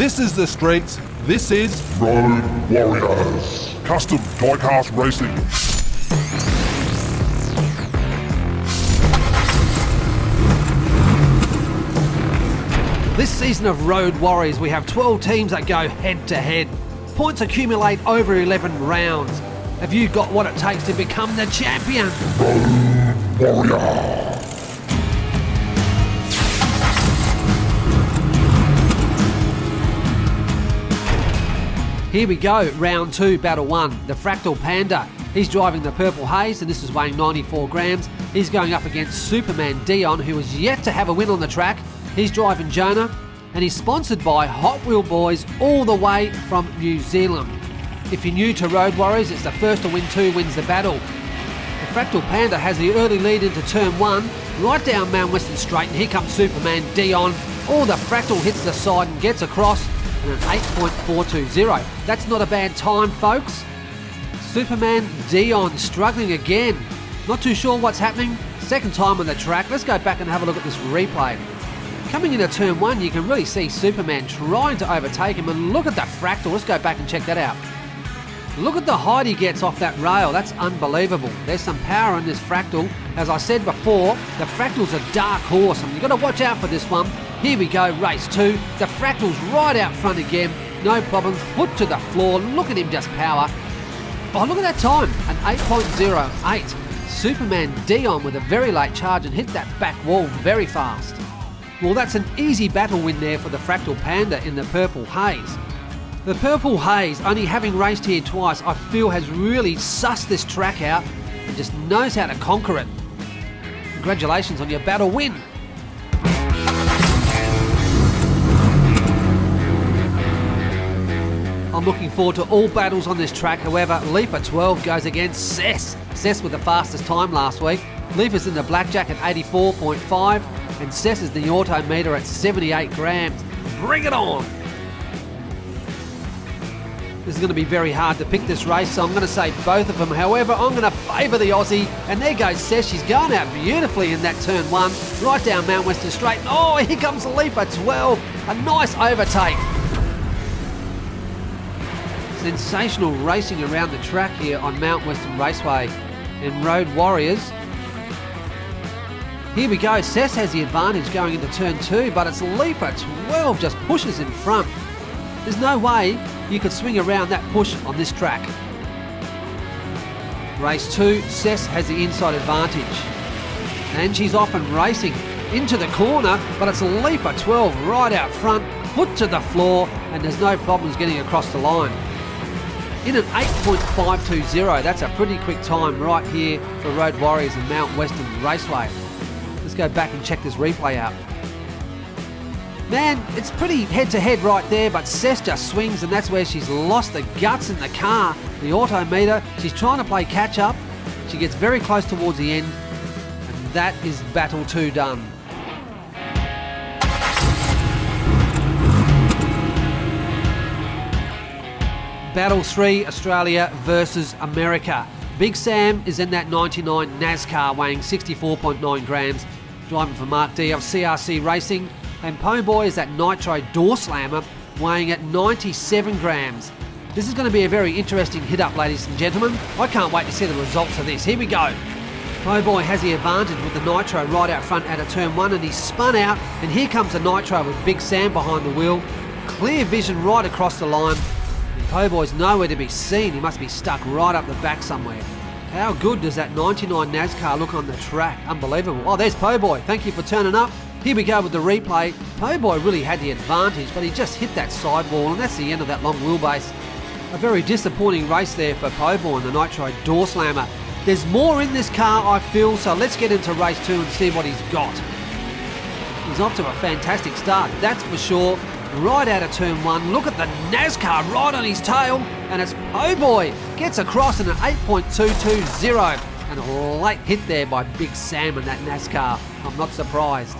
This is the streets. This is Road Warriors. Custom Diecast Racing. This season of Road Warriors, we have 12 teams that go head to head. Points accumulate over 11 rounds. Have you got what it takes to become the champion? Road Warrior. Here we go, round 2, battle 1. The Fractal Panda. He's driving the Purple Haze, and this is weighing 94 grams. He's going up against Superman Dion, who is yet to have a win on the track. He's driving Jonah, and he's sponsored by Hot Wheel Boys all the way from New Zealand. If you're new to Road Warriors, it's the first to win 2 wins the battle. The Fractal Panda has the early lead into turn 1, right down Mount Western Straight, and here comes Superman Dion. All the Fractal hits the side and gets across, and an 8.420. That's not a bad time, folks. Superman Dion struggling again. Not too sure what's happening. Second time on the track. Let's go back and have a look at this replay. Coming into turn 1, you can really see Superman trying to overtake him, and look at the Fractal. Let's go back and check that out. Look at the height he gets off that rail. That's unbelievable. There's some power in this Fractal. As I said before, the Fractal's a dark horse, and you've got to watch out for this one. Here we go, race 2. The Fractal's right out front again. No problems. Foot to the floor. Look at him just power. Oh, look at that time. An 8.08. Superman Dion with a very late charge and hit that back wall very fast. Well, that's an easy battle win there for the Fractal Panda in the Purple Haze. The Purple Haze, only having raced here twice, I feel has really sussed this track out and just knows how to conquer it. Congratulations on your battle win. I'm looking forward to all battles on this track. However, Leafer 12 goes against Cess. Cess with the fastest time last week. Leafer's in the blackjack at 84.5 and Cess is the auto meter at 78 grams. Bring it on! This is going to be very hard to pick this race, so I'm going to say both of them. However, I'm going to favour the Aussie, and there goes Cess. She's going out beautifully in that turn 1, right down Mount Western Straight. Oh, here comes the Leaper 12. A nice overtake. Sensational racing around the track here on Mount Western Raceway and Road Warriors. Here we go, Cess has the advantage going into turn 2, but it's Leaper 12 just pushes in front. There's no way you could swing around that push on this track. Race 2, Cess has the inside advantage. And she's off and racing into the corner, but it's Leaper 12 right out front, foot to the floor, and there's no problems getting across the line. In an 8.520, that's a pretty quick time right here for Road Warriors and Mount Western Raceway. Let's go back and check this replay out. Man, it's pretty head-to-head right there, but Cess just swings, and that's where she's lost the guts in the car. The auto meter, she's trying to play catch-up. She gets very close towards the end, and that is battle 2 done. Battle 3, Australia versus America. Big Sam is in that 99 NASCAR weighing 64.9 grams, driving for Mark D of CRC Racing, and Po Boy is that Nitro Door Slammer weighing at 97 grams. This is going to be a very interesting hit-up, ladies and gentlemen. I can't wait to see the results of this. Here we go. Po Boy has the advantage with the Nitro right out front out of turn 1, and he's spun out, and here comes the Nitro with Big Sam behind the wheel. Clear vision right across the line. Po Boy's nowhere to be seen. He must be stuck right up the back somewhere. How good does that 99 NASCAR look on the track? Unbelievable. Oh, there's Po Boy. Thank you for turning up. Here we go with the replay. Po Boy really had the advantage, but he just hit that sidewall, and that's the end of that long wheelbase. A very disappointing race there for Po Boy and the Nitro Door Slammer. There's more in this car, I feel, so let's get into race 2 and see what he's got. He's off to a fantastic start, that's for sure. Right out of turn 1, look at the NASCAR right on his tail, and it's Po Boy gets across in an 8.220, and a late hit there by Big Sam in that NASCAR. I'm not surprised.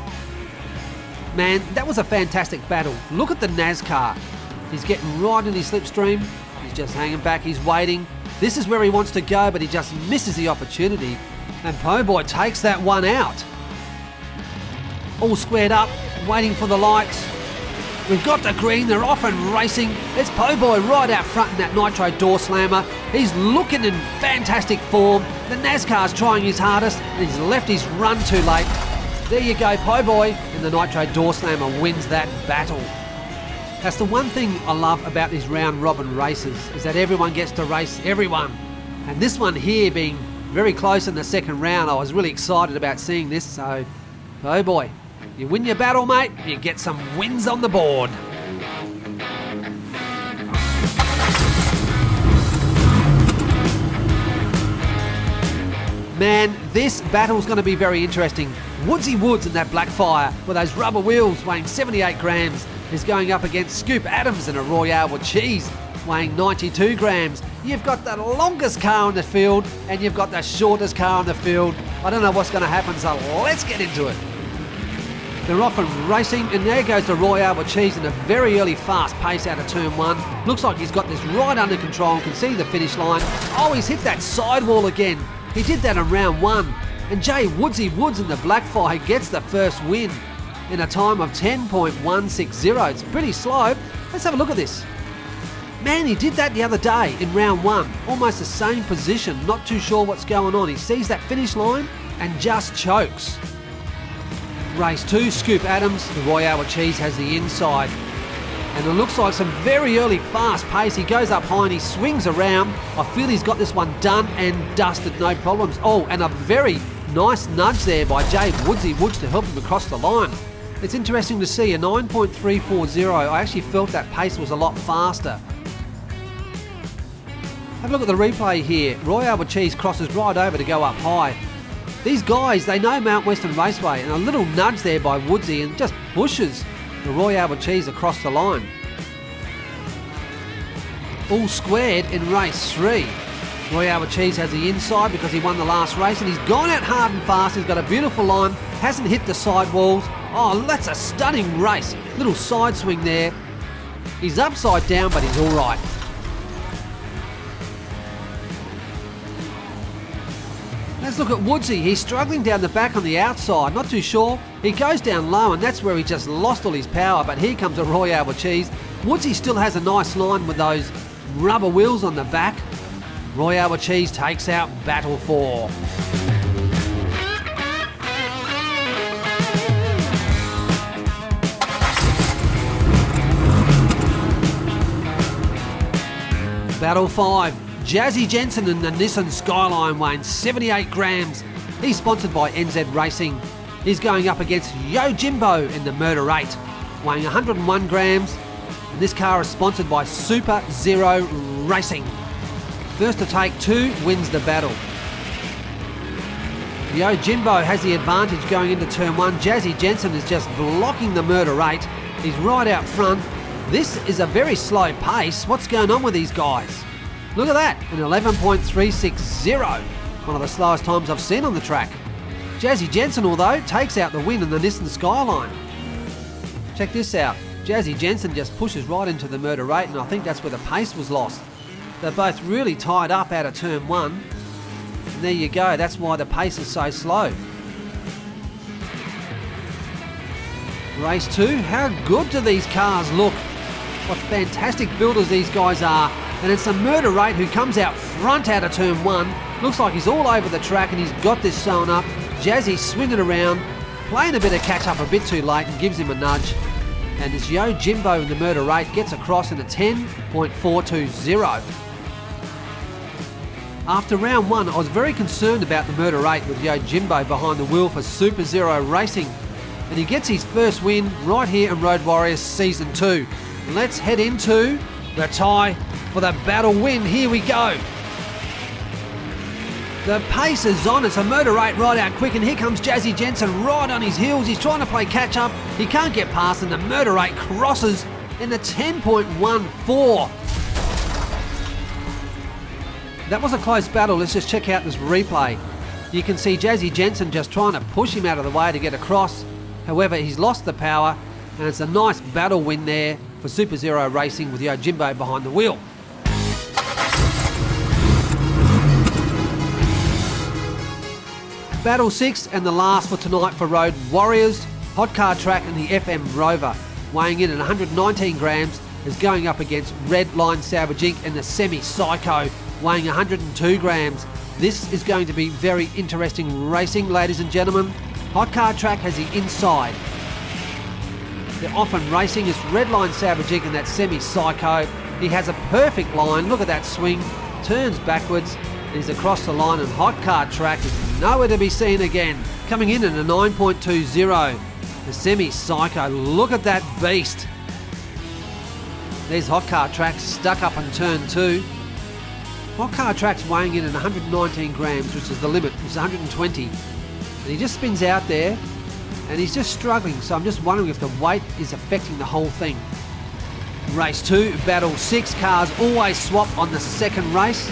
Man, that was a fantastic battle. Look at the NASCAR. He's getting right in his slipstream. He's just hanging back, he's waiting. This is where he wants to go, but he just misses the opportunity, and Po Boy takes that one out. All squared up, waiting for the lights. We've got the green, they're off and racing. It's Po Boy right out front in that nitro door slammer. He's looking in fantastic form. The NASCAR's trying his hardest and he's left his run too late. There you go, Po Boy, and the nitro door slammer wins that battle. That's the one thing I love about these round robin races, is that everyone gets to race everyone. And this one here being very close in the second round, I was really excited about seeing this, so Po Boy, you win your battle, mate, you get some wins on the board. Man, this battle's going to be very interesting. Woodsy Woods in that Blackfire with those rubber wheels weighing 78 grams is going up against Scoop Adams in a Royale with cheese weighing 92 grams. You've got the longest car in the field and you've got the shortest car in the field. I don't know what's going to happen, so let's get into it. They're off and racing, and there goes the Royale with cheese in a very early fast pace out of turn one. Looks like he's got this right under control and can see the finish line. Oh, he's hit that sidewall again. He did that in round one. And Jay Woodsy Woods in the Blackfire gets the first win in a time of 10.160. It's pretty slow. Let's have a look at this. Man, he did that the other day in round one. Almost the same position, not too sure what's going on. He sees that finish line and just chokes. Race 2, Scoop Adams. The Royale with cheese has the inside. And it looks like some very early fast pace. He goes up high and he swings around. I feel he's got this one done and dusted, no problems. Oh, and a very nice nudge there by Jay Woodsy Woods to help him across the line. It's interesting to see a 9.340. I actually felt that pace was a lot faster. Have a look at the replay here. Royale with cheese crosses right over to go up high. These guys, they know Mount Western Raceway, and a little nudge there by Woodsy and just pushes the Royale with cheese across the line. All squared in race 3. Royale with cheese has the inside because he won the last race and he's gone out hard and fast. He's got a beautiful line, hasn't hit the sidewalls. Oh, that's a stunning race. Little side swing there. He's upside down, but he's all right. Let's look at Woodsy. He's struggling down the back on the outside, not too sure. He goes down low and that's where he just lost all his power, but here comes a Royale with cheese. Woodsy still has a nice line with those rubber wheels on the back. Royale with cheese takes out Battle 4. Battle 5. Jazzy Jensen in the Nissan Skyline weighing 78 grams. He's sponsored by NZ Racing. He's going up against Yo Jimbo in the Murder 8, weighing 101 grams. And this car is sponsored by Super Zero Racing. First to take 2 wins the battle. Yo Jimbo has the advantage going into turn 1. Jazzy Jensen is just blocking the Murder 8. He's right out front. This is a very slow pace. What's going on with these guys? Look at that, an 11.360. One of the slowest times I've seen on the track. Jazzy Jensen, although, takes out the win in the Nissan Skyline. Check this out. Jazzy Jensen just pushes right into the Murder 8, and I think that's where the pace was lost. They're both really tied up out of turn 1. And there you go, that's why the pace is so slow. Race 2, how good do these cars look? What fantastic builders these guys are. And it's a Murder 8 who comes out front out of turn 1. Looks like he's all over the track and he's got this sewn up. Jazzy swinging around, playing a bit of catch up a bit too late and gives him a nudge. And it's Yo Jimbo in the Murder 8 gets across in a 10.420. After round 1, I was very concerned about the Murder 8 with Yo Jimbo behind the wheel for Super Zero Racing. And he gets his first win right here in Road Warriors Season 2. Let's head into the tie for the battle win. Here we go. The pace is on. It's a Murder 8 right out quick, and here comes Jazzy Jensen right on his heels. He's trying to play catch up. He can't get past, and the Murder 8 crosses in the 10.14. That was a close battle. Let's just check out this replay. You can see Jazzy Jensen just trying to push him out of the way to get across. However, he's lost the power, and it's a nice battle win there for Super Zero Racing with Yo Jimbo behind the wheel. Battle 6 and the last for tonight for Road Warriors, Hot Car Track and the FM Rover. weighing in at 119 grams, is going up against REDLINE Salvage Inc. and the Semi-Psycho, weighing 102 grams. This is going to be very interesting racing, ladies and gentlemen. Hot Car Track has the inside. They're often racing. It's REDLINE Salvage Inc. and that Semi-Psycho. He has a perfect line. Look at that swing. Turns backwards. He's across the line, and Hot Car Track is nowhere to be seen again. Coming in at a 9.20. The Semi-Psycho. Look at that beast. There's Hot Car Track stuck up in turn 2. Hot Car Track's weighing in at 119 grams, which is the limit. It's 120. And he just spins out there, and he's just struggling. So I'm just wondering if the weight is affecting the whole thing. Race 2, battle 6. Cars always swap on the second race.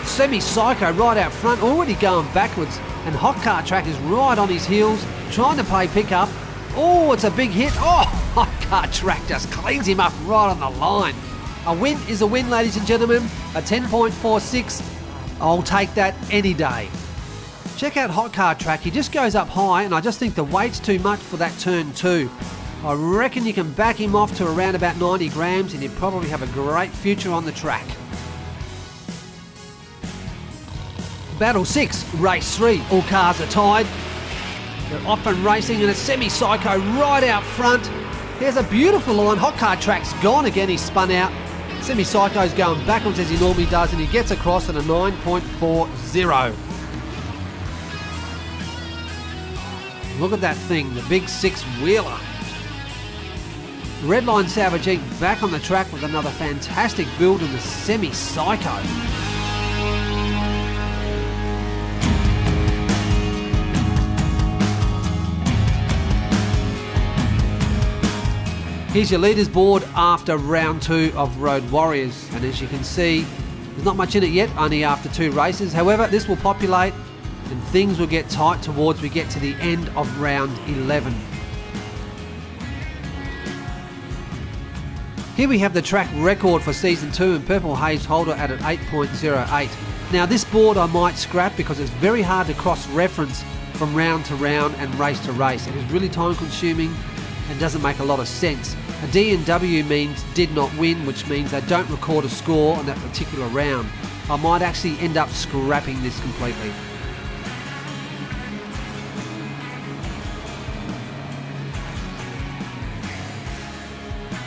Semi-Psycho right out front, already going backwards. And Hot Car Track is right on his heels, trying to play pickup. Oh, it's a big hit. Oh, Hot Car Track just cleans him up right on the line. A win is a win, ladies and gentlemen. A 10.46. I'll take that any day. Check out Hot Car Track. He just goes up high, and I just think the weight's too much for that turn 2. I reckon you can back him off to around about 90 grams, and he'd probably have a great future on the track. Battle 6, Race 3. All cars are tied. They're often racing, and a Semi-Psycho right out front. There's a beautiful line. Hot Car Track's gone again. He's spun out. Semi-Psycho's going backwards as he normally does, and he gets across at a 9.40. Look at that thing, the big 6-wheeler. REDLINE Salvage Inc. back on the track with another fantastic build in the Semi-Psycho. Here's your leaders board after round 2 of Road Warriors, and as you can see, there's not much in it yet, only after 2 races. However, this will populate and things will get tight towards we get to the end of round 11. Here we have the track record for season 2, and Purple Haze holder at an 8.08. Now this board I might scrap because it's very hard to cross-reference from round to round and race to race. It is really time consuming and doesn't make a lot of sense. A D and W means did not win, which means they don't record a score on that particular round. I might actually end up scrapping this completely.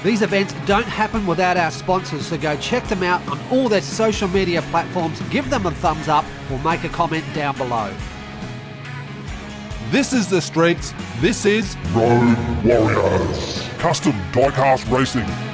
These events don't happen without our sponsors, so go check them out on all their social media platforms, give them a thumbs up or make a comment down below. This is the streets. This is Road Warriors. Custom diecast racing.